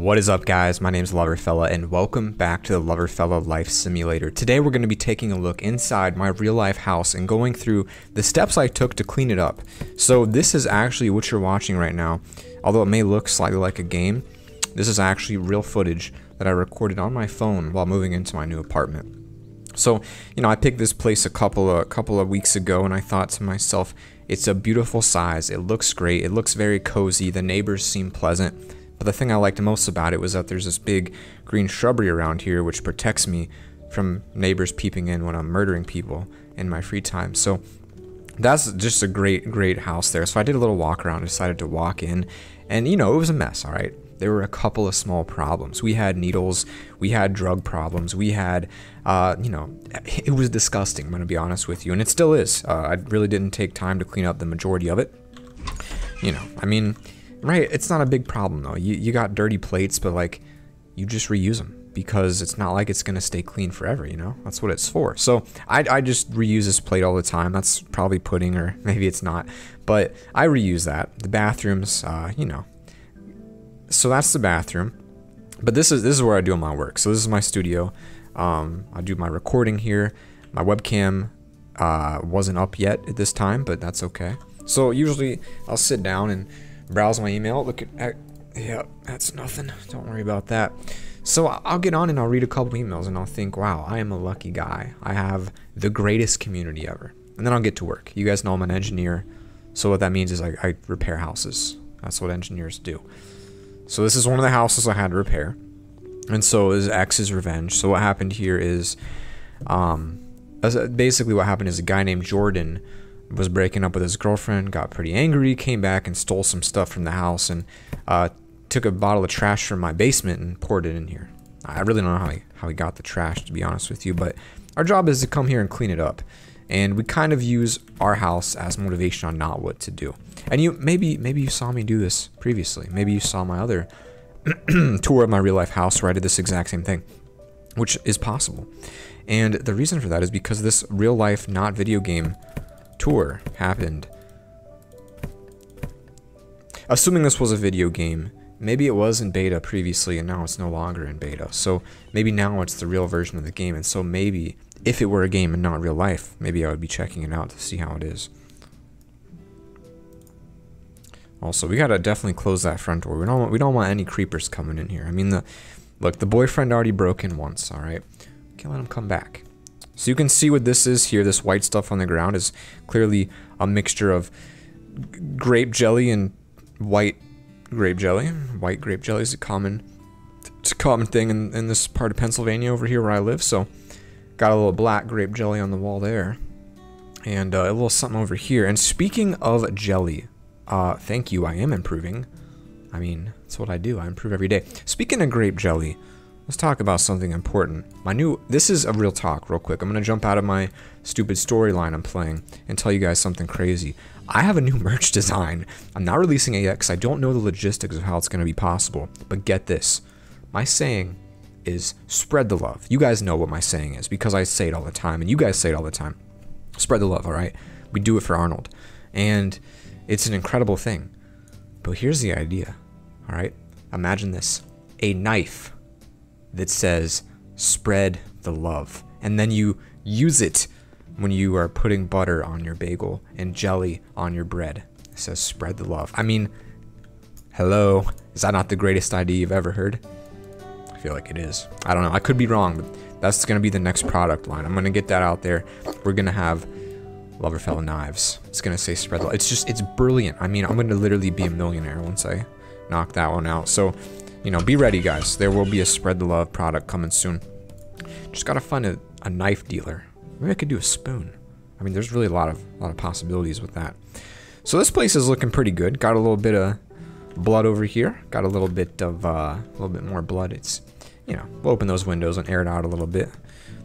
What is up, guys? My name is LoverFella and welcome back to the LoverFella Life Simulator. Today we're going to be taking a look inside my real life house and going through the steps I took to clean it up. So this is actually what you're watching right now. Although it may look slightly like a game, this is actually real footage that I recorded on my phone while moving into my new apartment. So, I picked this place a couple of weeks ago and I thought to myself, it's a beautiful size, it looks great, it looks very cozy, the neighbors seem pleasant. But the thing I liked most about it was that there's this big green shrubbery around here which protects me from neighbors peeping in when I'm murdering people in my free time. So that's just a great house there. So I did a little walk around, decided to walk in, and it was a mess, all right? There were a couple of small problems. We had needles, we had drug problems, we had, it was disgusting, I'm gonna be honest with you, and it still is. I really didn't take time to clean up the majority of it. Right, it's not a big problem though. You got dirty plates, but like, you just reuse them because it's not like it's gonna stay clean forever, That's what it's for. So I just reuse this plate all the time. That's probably pudding, or maybe it's not, but I reuse that. The bathrooms, So that's the bathroom. But this is where I do my work. So this is my studio. I do my recording here. My webcam wasn't up yet at this time, but that's okay. So usually I'll sit down and browse my email, look at yeah, that's nothing, don't worry about that. So I'll get on and I'll read a couple emails and I'll think, wow, I am a lucky guy, I have the greatest community ever. And then I'll get to work. You guys know I'm an engineer, so what that means is I repair houses. That's what engineers do. So this is one of the houses I had to repair, and so is X's revenge. So what happened here is basically what happened is a guy named Jordan was breaking up with his girlfriend, got pretty angry, came back and stole some stuff from the house, and took a bottle of trash from my basement and poured it in here. I really don't know how he got the trash, to be honest with you, but our job is to come here and clean it up. And we kind of use our house as motivation on not what to do. And maybe you saw me do this previously. Maybe you saw my other tour of my real life house where I did this exact same thing, which is possible. And the reason for that is because this real life, not video game tour happened. Assuming this was a video game, maybe it was in beta previously and now it's no longer in beta. So maybe now it's the real version of the game, and so maybe if it were a game and not real life, maybe I would be checking it out to see how it is. Also, we gotta definitely close that front door. We don't want any creepers coming in here. I mean, look, the boyfriend already broke in once, all right? Can't let him come back. So you can see what this is here. This white stuff on the ground is clearly a mixture of grape jelly and white grape jelly. White grape jelly is it's a common thing in this part of Pennsylvania over here where I live. So got a little black grape jelly on the wall there, and a little something over here. And speaking of jelly, thank you, I am improving. I mean, that's what I do, I improve every day. Speaking of grape jelly, let's talk about something important. This is a real talk real quick. I'm gonna jump out of my stupid storyline I'm playing and tell you guys something crazy. I have a new merch design. I'm not releasing it yet because I don't know the logistics of how it's gonna be possible, but get this. My saying is spread the love. You guys know what my saying is because I say it all the time and you guys say it all the time. Spread the love, all right? We do it for Arnold. And it's an incredible thing. But here's the idea, all right? Imagine this, a knife that says spread the love, and then you use it when you are putting butter on your bagel and jelly on your bread. It says spread the love. I mean, hello, is that not the greatest idea you've ever heard? I feel like it is. I don't know, I could be wrong, but that's gonna be the next product line. I'm gonna get that out there. We're gonna have LoverFella knives. It's gonna say spread the love. It's brilliant. I mean, I'm gonna literally be a millionaire once I knock that one out. So be ready, guys. There will be a spread the love product coming soon. Just gotta find a knife dealer. Maybe I could do a spoon. I mean, there's really a lot of possibilities with that. So this place is looking pretty good. Got a little bit of blood over here. Got a little bit more blood. It's, we'll open those windows and air it out a little bit.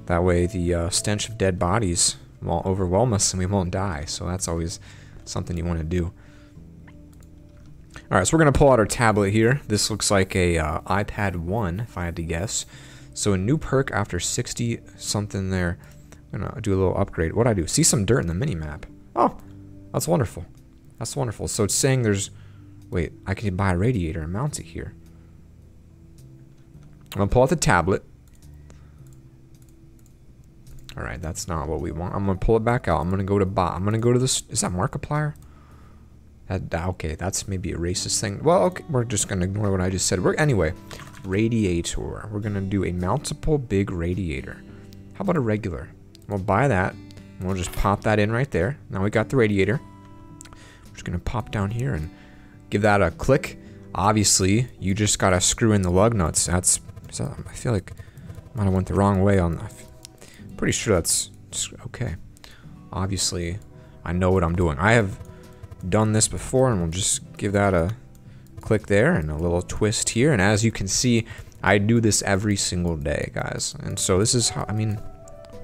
That way the stench of dead bodies won't overwhelm us and we won't die. So that's always something you want to do. Alright, so we're going to pull out our tablet here. This looks like a iPad 1, if I had to guess. So a new perk after 60 something there. I'm going to do a little upgrade. What'd I do? See some dirt in the mini-map. Oh, that's wonderful. That's wonderful. So it's saying there's... Wait, I can buy a radiator and mount it here. I'm gonna pull out the tablet. All right, that's not what we want. I'm gonna pull it back out. I'm gonna go to I'm gonna go to this. Is that Markiplier? Okay, that's maybe a racist thing. Well, okay, we're just gonna ignore what I just said. Anyway, Radiator. We're gonna do a multiple big radiator. How about a regular? We'll buy that. And we'll just pop that in right there. Now we got the radiator. We're just gonna pop down here and give that a click. Obviously, you just gotta screw in the lug nuts. I feel like I might have went the wrong way on that. Pretty sure that's okay. Obviously, I know what I'm doing. I have done this before, and we'll just give that a click there and a little twist here. And as you can see, I do this every single day, guys. And so this is how, I mean,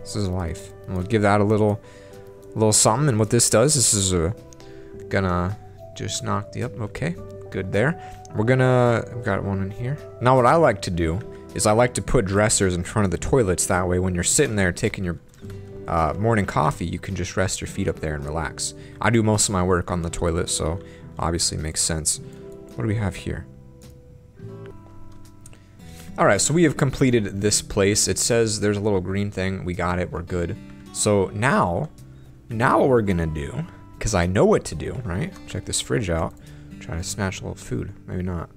this is life. And we'll give that a little something. And what this does, this is gonna just knock the up. Okay, good there. We've got one in here. Now what I like to do is I like to put dressers in front of the toilets. That way when you're sitting there taking your morning coffee, you can just rest your feet up there and relax. I do most of my work on the toilet, so obviously it makes sense. What do we have here? Alright, so we have completed this place. It says there's a little green thing. We got it. We're good. So now what we're gonna do, because I know what to do, right? Check this fridge out. Try to snatch a little food. Maybe not.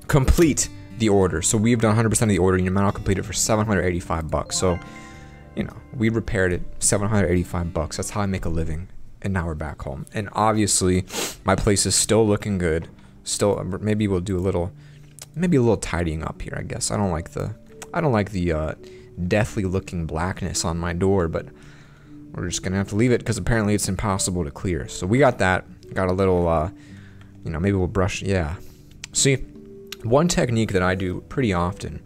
Complete the order. So we've done 100% of the order, and you might not complete it for 785 bucks. So, you know, we repaired it, 785 bucks. That's how I make a living. And now we're back home. And obviously, my place is still looking good. Still, maybe we'll do a little tidying up here, I guess. I don't like the deathly looking blackness on my door, but we're just gonna have to leave it because apparently it's impossible to clear. So we got that. Got a little, you know, maybe we'll brush. Yeah. See, one technique that I do pretty often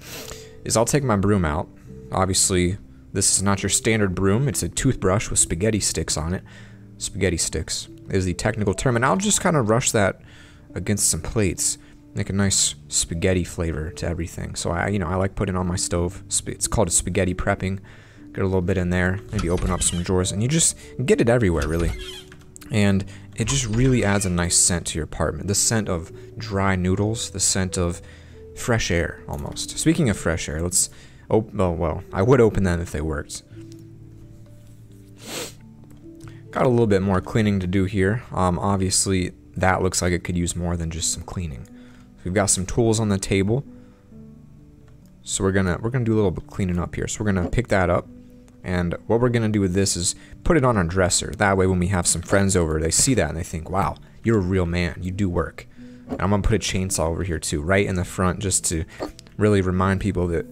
is I'll take my broom out. Obviously, this is not your standard broom. It's a toothbrush with spaghetti sticks on it. Spaghetti sticks is the technical term, and I'll just kind of rush that against some plates. Make a nice spaghetti flavor to everything. So I like putting it on my stove. It's called a spaghetti prepping. Get a little bit in there. Maybe open up some drawers, and you just get it everywhere, really. And it just really adds a nice scent to your apartment. The scent of dry noodles, the scent of fresh air, almost. Speaking of fresh air, let's... Oh, well, I would open them if they worked. Got a little bit more cleaning to do here. Obviously, that looks like it could use more than just some cleaning. We've got some tools on the table. So we're gonna do a little bit cleaning up here. So we're gonna pick that up. And what we're gonna do with this is put it on our dresser. That way when we have some friends over, they see that and they think, wow, you're a real man. You do work. And I'm gonna put a chainsaw over here too, right in the front, just to really remind people that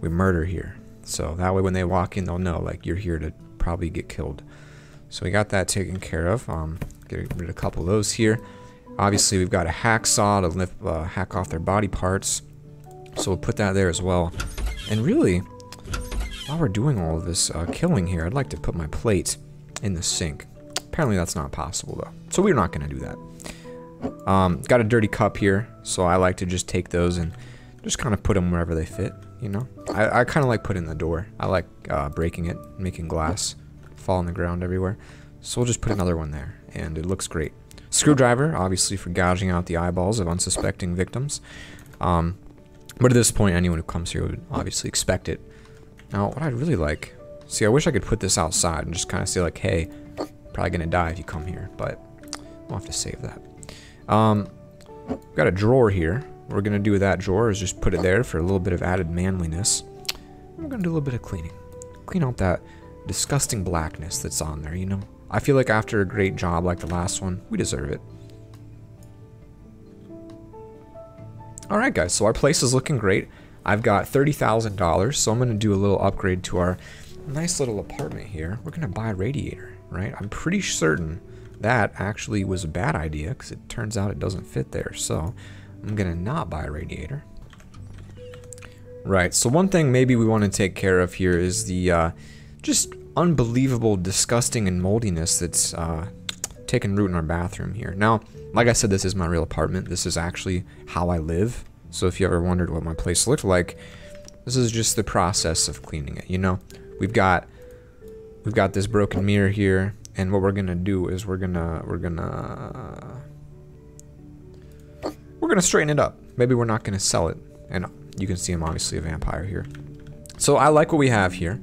we murder here. So that way when they walk in, they'll know, like, you're here to probably get killed. So we got that taken care of. Get rid of a couple of those here. Obviously we've got a hacksaw to hack off their body parts. So we'll put that there as well. And really, while we're doing all of this killing here, I'd like to put my plate in the sink. Apparently that's not possible though. So we're not going to do that. Got a dirty cup here, so I like to just take those and just kind of put them wherever they fit, you know? I kind of like putting the door. I like breaking it, making glass fall on the ground everywhere. So we'll just put another one there, and it looks great. Screwdriver, obviously for gouging out the eyeballs of unsuspecting victims. But at this point, anyone who comes here would obviously expect it. Now, what I'd really like... See, I wish I could put this outside and just kind of say, like, hey, probably gonna die if you come here, but we'll have to save that. Got a drawer here. What we're gonna do with that drawer is just put it there for a little bit of added manliness. We're gonna do a little bit of cleaning. Clean out that disgusting blackness that's on there, you know? I feel like after a great job like the last one, we deserve it. Alright guys, so our place is looking great. I've got $30,000, so I'm going to do a little upgrade to our nice little apartment here. We're going to buy a radiator, right? I'm pretty certain that actually was a bad idea, because it turns out it doesn't fit there, so I'm going to not buy a radiator. Right, so one thing maybe we want to take care of here is the just unbelievable disgusting and moldiness that's taken root in our bathroom here. Now, like I said, this is my real apartment. This is actually how I live. So if you ever wondered what my place looked like, this is just the process of cleaning it, you know? We've got this broken mirror here, and what we're gonna do is we're gonna straighten it up. maybe we're not going to sell it. And you can see I'm obviously a vampire here. So I like what we have here.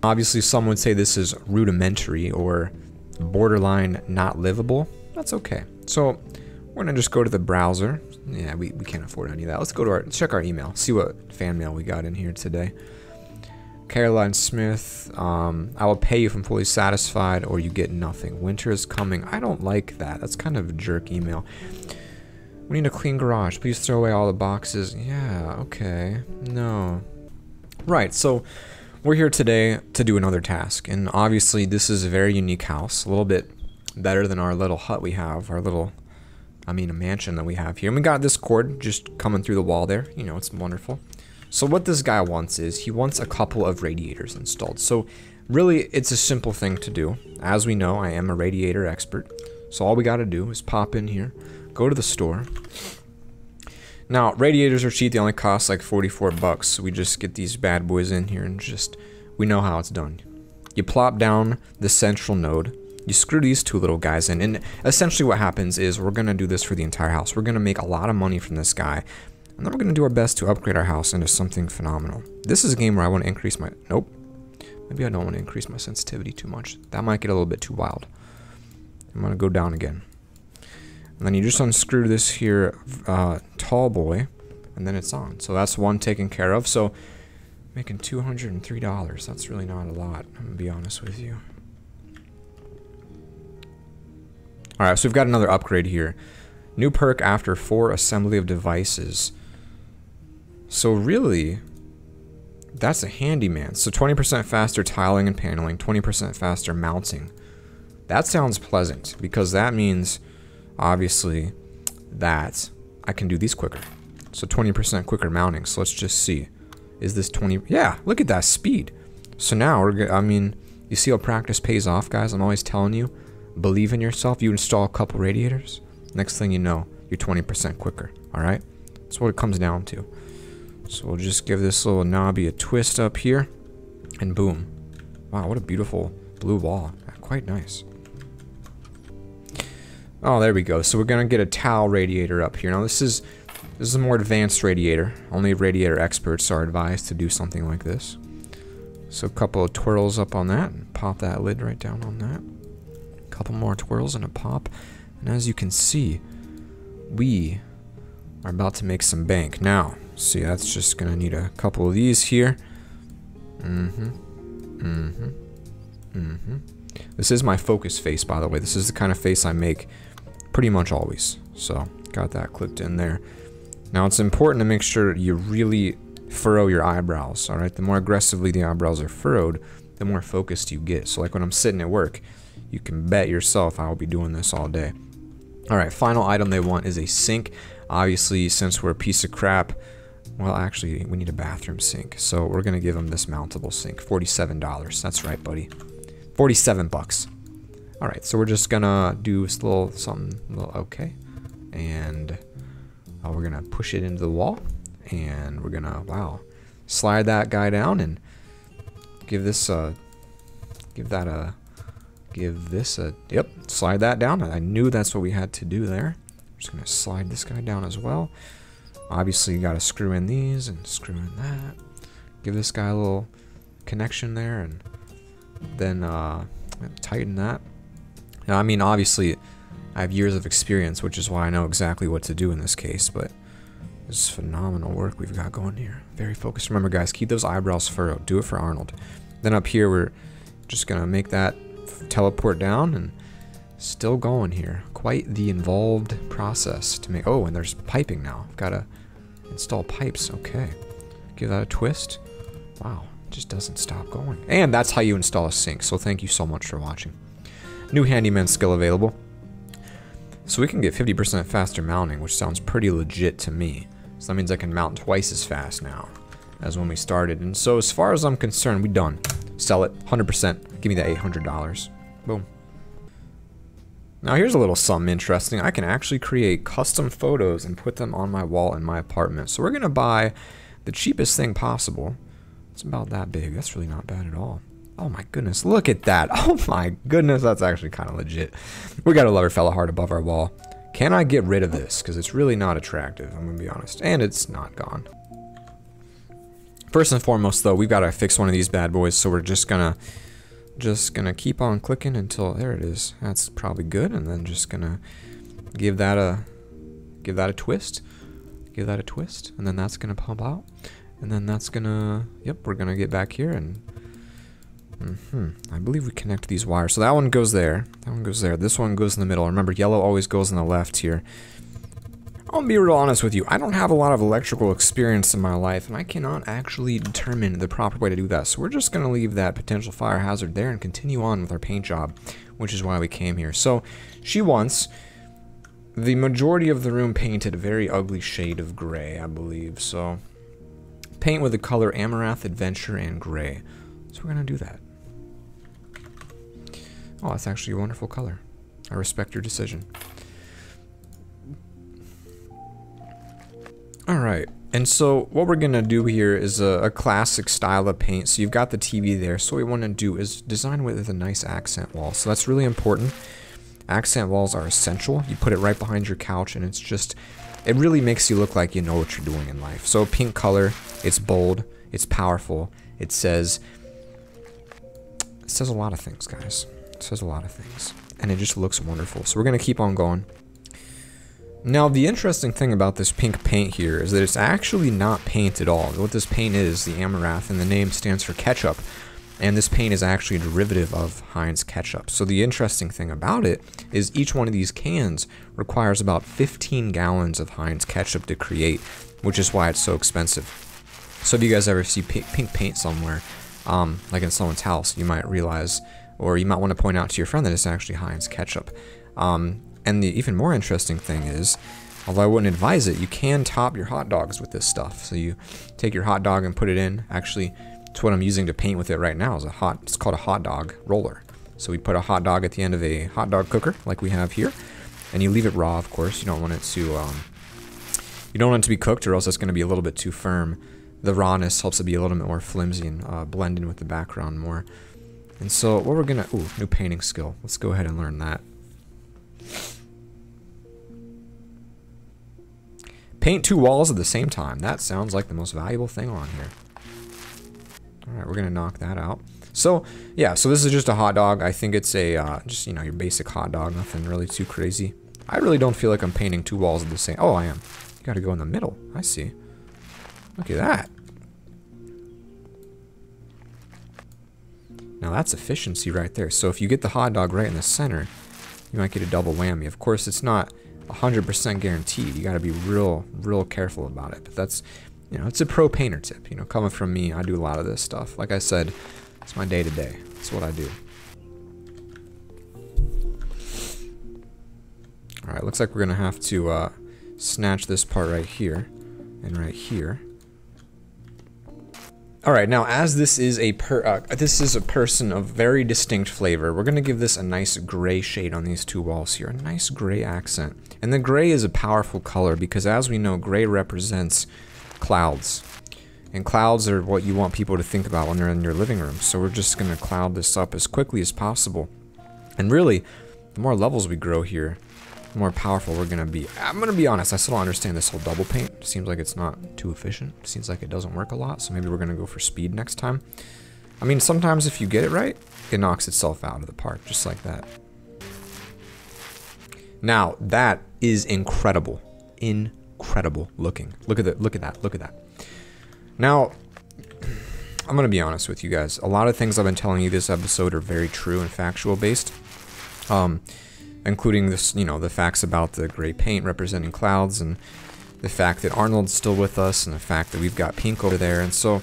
Obviously, some would say this is rudimentary or borderline not livable. That's okay. So we're going to just go to the browser. Yeah, we can't afford any of that. Let's go to check our email. See what fan mail we got in here today. Caroline Smith, I will pay you if I'm fully satisfied or you get nothing. Winter is coming. I don't like that. That's kind of a jerk email. We need a clean garage. Please throw away all the boxes. Yeah, okay. No. Right, so we're here today to do another task. And obviously this is a very unique house. A little bit better than our little hut we have. Our little, a mansion that we have here. And we got this cord just coming through the wall there. You know, it's wonderful. So what this guy wants is, he wants a couple of radiators installed. So really, it's a simple thing to do. As we know, I am a radiator expert. So all we got to do is pop in here, go to the store. Now, radiators are cheap. They only cost like 44 bucks. So we just get these bad boys in here and we know how it's done. You plop down the central node. You screw these two little guys in. And essentially what happens is, we're going to do this for the entire house. We're going to make a lot of money from this guy. And then we're going to do our best to upgrade our house into something phenomenal. This is a game where I want to increase my... Nope. Maybe I don't want to increase my sensitivity too much. That might get a little bit too wild. I'm going to go down again. And then you just unscrew this here tall boy. And then it's on. So that's one taken care of. So making $203. That's really not a lot. I'm going to be honest with you. Alright, so we've got another upgrade here. New perk after 4 assembly of devices. So really, that's a handyman. So 20% faster tiling and paneling, 20% faster mounting. That sounds pleasant, because that means, obviously, that I can do these quicker. So 20% quicker mounting. So let's just see. Is this 20? Yeah, look at that speed. So now, you see how practice pays off, guys? I'm always telling you, believe in yourself. You install a couple radiators, next thing you know, you're 20% quicker. Alright? That's what it comes down to. So we'll just give this little knobby a twist up here. And boom. Wow, what a beautiful blue wall. Quite nice. Oh, there we go. So we're going to get a towel radiator up here. Now this is a more advanced radiator. Only radiator experts are advised to do something like this. So a couple of twirls up on that. And pop that lid right down on that. A couple more twirls and a pop. And as you can see, we are about to make some bank. Now, see, that's just gonna need a couple of these here. This is my focus face, by the way. This is the kind of face I make pretty much always. So, got that clipped in there. Now, it's important to make sure you really furrow your eyebrows, alright? The more aggressively the eyebrows are furrowed, the more focused you get. So, like when I'm sitting at work, you can bet yourself I will be doing this all day. Alright, final item they want is a sink. Obviously, since we're a piece of crap, well, actually, we need a bathroom sink. So we're going to give them this mountable sink. $47. That's right, buddy. 47 bucks. Alright, so we're just going to do a little something, okay. And we're going to push it into the wall. And we're going to, wow, slide that guy down and give this yep, slide that down. I knew that's what we had to do there. I'm just going to slide this guy down as well. Obviously, you got to screw in these and screw in that. Give this guy a little connection there, and then tighten that. Now, obviously, I have years of experience, which is why I know exactly what to do in this case, but this is phenomenal work we've got going here. Very focused. Remember, guys, keep those eyebrows furrowed. Do it for Arnold. Then up here, we're just going to make that teleport down, and still going here. Quite the involved process to make. Oh, and there's piping now. I've got to install pipes. Okay. Give that a twist. Wow. It just doesn't stop going. And that's how you install a sink. So thank you so much for watching. New handyman skill available. So we can get 50% faster mounting, which sounds pretty legit to me. So that means I can mount twice as fast now as when we started. And so as far as I'm concerned, we done. Sell it. 100%. Give me that $800. Boom. Now here's a little something interesting. I can actually create custom photos and put them on my wall in my apartment. So we're going to buy the cheapest thing possible. It's about that big. That's really not bad at all. Oh my goodness, look at that. Oh my goodness, that's actually kind of legit. We got a LoverFella heart above our wall. Can I get rid of this? Because it's really not attractive, I'm gonna be honest. And it's not gone. First and foremost though, we've got to fix one of these bad boys, so we're just gonna keep on clicking until, there it is. That's probably good, and then just gonna give that a twist. Give that a twist, and then that's gonna pump out. And then that's gonna, yep, we're gonna get back here and I believe we connect these wires. So that one goes there. That one goes there. This one goes in the middle. Remember, yellow always goes on the left here. I'll be real honest with you. I don't have a lot of electrical experience in my life, and I cannot actually determine the proper way to do that. So we're just going to leave that potential fire hazard there and continue on with our paint job, which is why we came here. So she wants the majority of the room painted a very ugly shade of gray, I believe. So paint with the color Amaranth, Adventure, and Gray. So we're going to do that. Oh, that's actually a wonderful color. I respect your decision. Alright, and so what we're going to do here is a classic style of paint. So you've got the TV there. So what we want to do is design with a nice accent wall. So that's really important. Accent walls are essential. You put it right behind your couch, and it's just, it really makes you look like you know what you're doing in life. So pink color, it's bold, it's powerful, it says a lot of things, guys. It says a lot of things, and it just looks wonderful. So we're gonna keep on going. Now the interesting thing about this pink paint here is that it's actually not paint at all. What this paint is, the Amaranth, and the name stands for ketchup, and this paint is actually a derivative of Heinz ketchup. So the interesting thing about it is each one of these cans requires about 15 gallons of Heinz ketchup to create, which is why it's so expensive. So if you guys ever see pink paint somewhere, like in someone's house, you might realize, or you might want to point out to your friend that it's actually Heinz ketchup. And the even more interesting thing is, although I wouldn't advise it, you can top your hot dogs with this stuff. So you take your hot dog and put it in. Actually, it's what I'm using to paint with it right now. It's called a hot dog roller. So we put a hot dog at the end of a hot dog cooker, like we have here, and you leave it raw. Of course, you don't want it to be cooked, or else it's going to be a little bit too firm. The rawness helps it be a little bit more flimsy and blend in with the background more. And so what we're gonna, ooh, new painting skill. Let's go ahead and learn that. Paint 2 walls at the same time. That sounds like the most valuable thing on here. Alright, we're gonna knock that out. So, yeah, so this is just a hot dog. I think it's a, just, you know, your basic hot dog. Nothing really too crazy. I really don't feel like I'm painting 2 walls at the same, oh, I am. You gotta go in the middle. I see. Look at that. Now that's efficiency right there. So if you get the hot dog right in the center, you might get a double whammy. Of course, it's not 100% guaranteed. You got to be real careful about it. But that's, you know, it's a pro painter tip. You know, coming from me, I do a lot of this stuff. Like I said, it's my day-to-day. It's what I do. All right, looks like we're gonna have to snatch this part right here and right here. All right, now as this is a person of very distinct flavor, we're gonna give this a nice gray shade on these 2 walls here, a nice gray accent. And the gray is a powerful color because, as we know, gray represents clouds. And clouds are what you want people to think about when they're in your living room. So we're just gonna cloud this up as quickly as possible. And really, the more levels we grow here, the more powerful we're gonna be. I'm gonna be honest, I still don't understand this whole double paint. It seems like it's not too efficient. It seems like it doesn't work a lot, so maybe we're gonna go for speed next time. I mean, sometimes if you get it right, it knocks itself out of the park, just like that. Now, that is incredible. Incredible looking. Look at that, look at that, look at that. Now, I'm gonna be honest with you guys. A lot of things I've been telling you this episode are very true and factual based. Including this, you know, the facts about the gray paint representing clouds, and the fact that Arnold's still with us, and the fact that we've got pink over there. And so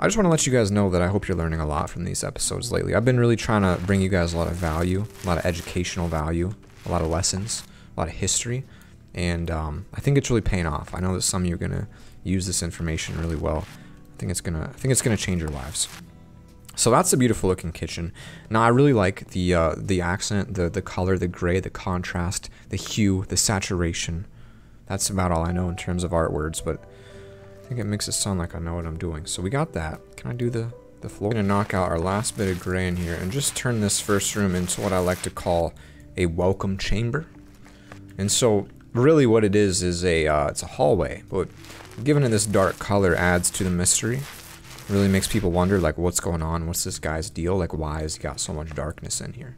I just want to let you guys know that I hope you're learning a lot from these episodes lately. I've been really trying to bring you guys a lot of value, a lot of educational value, a lot of lessons, a lot of history, and I think it's really paying off. I know that some of you are gonna use this information really well. I think it's gonna change your lives. So that's a beautiful looking kitchen. Now I really like the accent, the color, the gray, the contrast, the hue, the saturation. That's about all I know in terms of art words, but I think it makes it sound like I know what I'm doing. So we got that. Can I do the floor? We're gonna knock out our last bit of gray in here and just turn this first room into what I like to call a welcome chamber. And so really what it is it's a hallway, but giving it this dark color adds to the mystery. Really makes people wonder, like, what's going on? What's this guy's deal? Like, why has he got so much darkness in here?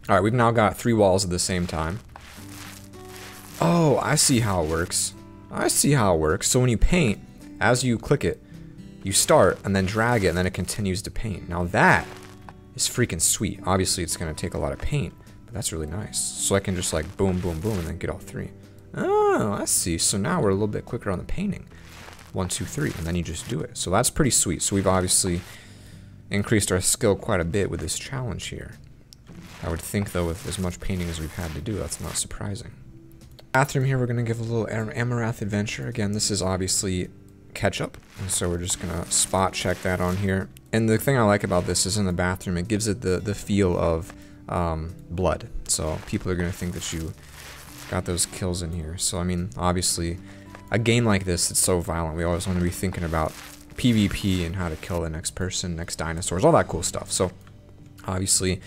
Alright, we've now got 3 walls at the same time. Oh, I see how it works. I see how it works. So when you paint, as you click it, you start and then drag it and then it continues to paint. Now that is freaking sweet. Obviously it's going to take a lot of paint, but that's really nice. So I can just like boom, boom, boom and then get all 3. Oh, I see. So now we're a little bit quicker on the painting. 1, 2, 3, and then you just do it. So that's pretty sweet. So we've obviously increased our skill quite a bit with this challenge here. I would think though with as much painting as we've had to do, that's not surprising. Bathroom here, we're going to give a little Amaranth adventure. Again, this is obviously ketchup, and so we're just going to spot check that on here. And the thing I like about this is in the bathroom, it gives it the feel of blood. So people are going to think that you got those kills in here. So I mean, obviously, a game like this, it's so violent. We always want to be thinking about PvP and how to kill the next person, next dinosaurs, all that cool stuff. So obviously,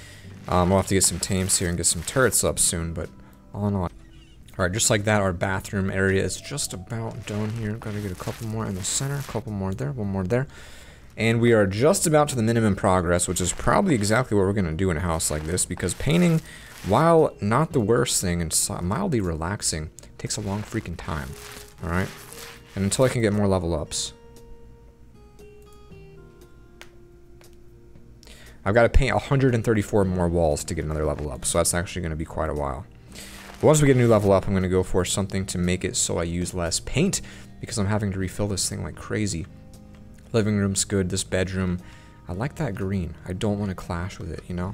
we'll have to get some tames here and get some turrets up soon, but all in all. Alright, just like that, our bathroom area is just about done here. Gotta get a couple more in the center, a couple more there, one more there. And we are just about to the minimum progress, which is probably exactly what we're going to do in a house like this, because painting, while not the worst thing and mildly relaxing, takes a long freaking time. Alright? And until I can get more level ups. I've got to paint 134 more walls to get another level up, so that's actually going to be quite a while. But once we get a new level up, I'm going to go for something to make it so I use less paint, because I'm having to refill this thing like crazy. Living room's good, this bedroom, I like that green. I don't want to clash with it, you know?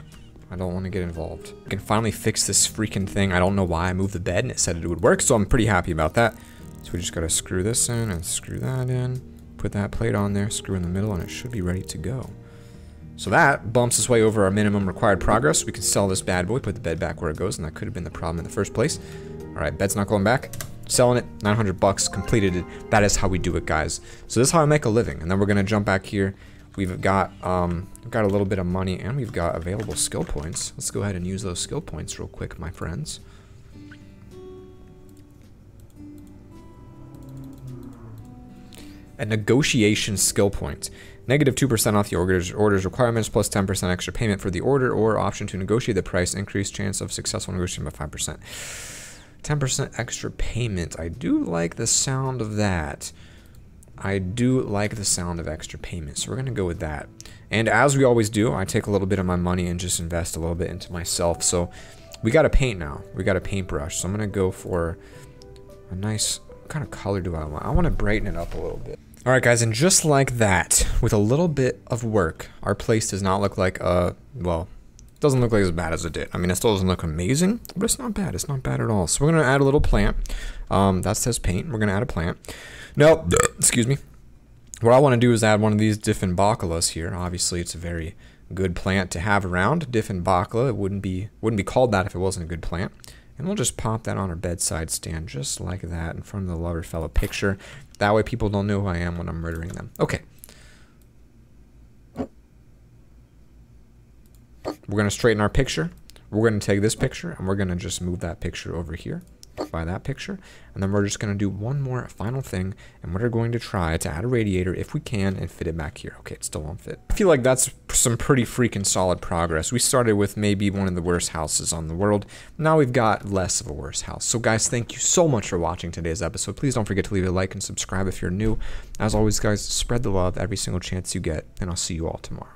I don't want to get involved. I can finally fix this freaking thing. I don't know why I moved the bed and it said it would work, so I'm pretty happy about that. So we just got to screw this in and screw that in, put that plate on there, screw in the middle, and it should be ready to go. So that bumps us way over our minimum required progress. We can sell this bad boy, put the bed back where it goes, and that could have been the problem in the first place. Alright, bed's not going back. Selling it, 900 bucks, completed it. That is how we do it, guys. So this is how I make a living. And then we're going to jump back here. We've got a little bit of money, and we've got available skill points. Let's go ahead and use those skill points real quick, my friends. A negotiation skill point. Negative 2% off the order's requirements, plus 10% extra payment for the order, or option to negotiate the price, increased chance of successful negotiation by 5%. 10% extra payment. I do like the sound of that. I do like the sound of extra payment, so we're going to go with that. And as we always do, I take a little bit of my money and just invest a little bit into myself. So we got to paint now. We got a paintbrush. So I'm going to go for a nice, what kind of color do I want? I want to brighten it up a little bit. Alright guys, and just like that, with a little bit of work, our place does not look like, well, it doesn't look like as bad as it did. I mean, it still doesn't look amazing, but it's not bad. It's not bad at all. So we're going to add a little plant. That says paint. We're going to add a plant. No, excuse me. What I want to do is add one of these Diffenbaculas here. Obviously, it's a very good plant to have around. Diffenbacula, it wouldn't be called that if it wasn't a good plant. And we'll just pop that on our bedside stand just like that in front of the LoverFella picture. That way people don't know who I am when I'm murdering them. Okay. We're going to straighten our picture. We're going to take this picture and we're going to just move that picture over here by that picture. And then we're just going to do one more final thing. And we're going to try to add a radiator if we can and fit it back here. Okay, it still won't fit. I feel like that's some pretty freaking solid progress. We started with maybe one of the worst houses on the world. Now we've got less of a worse house. So guys, thank you so much for watching today's episode. Please don't forget to leave a like and subscribe if you're new. As always, guys, spread the love every single chance you get. And I'll see you all tomorrow.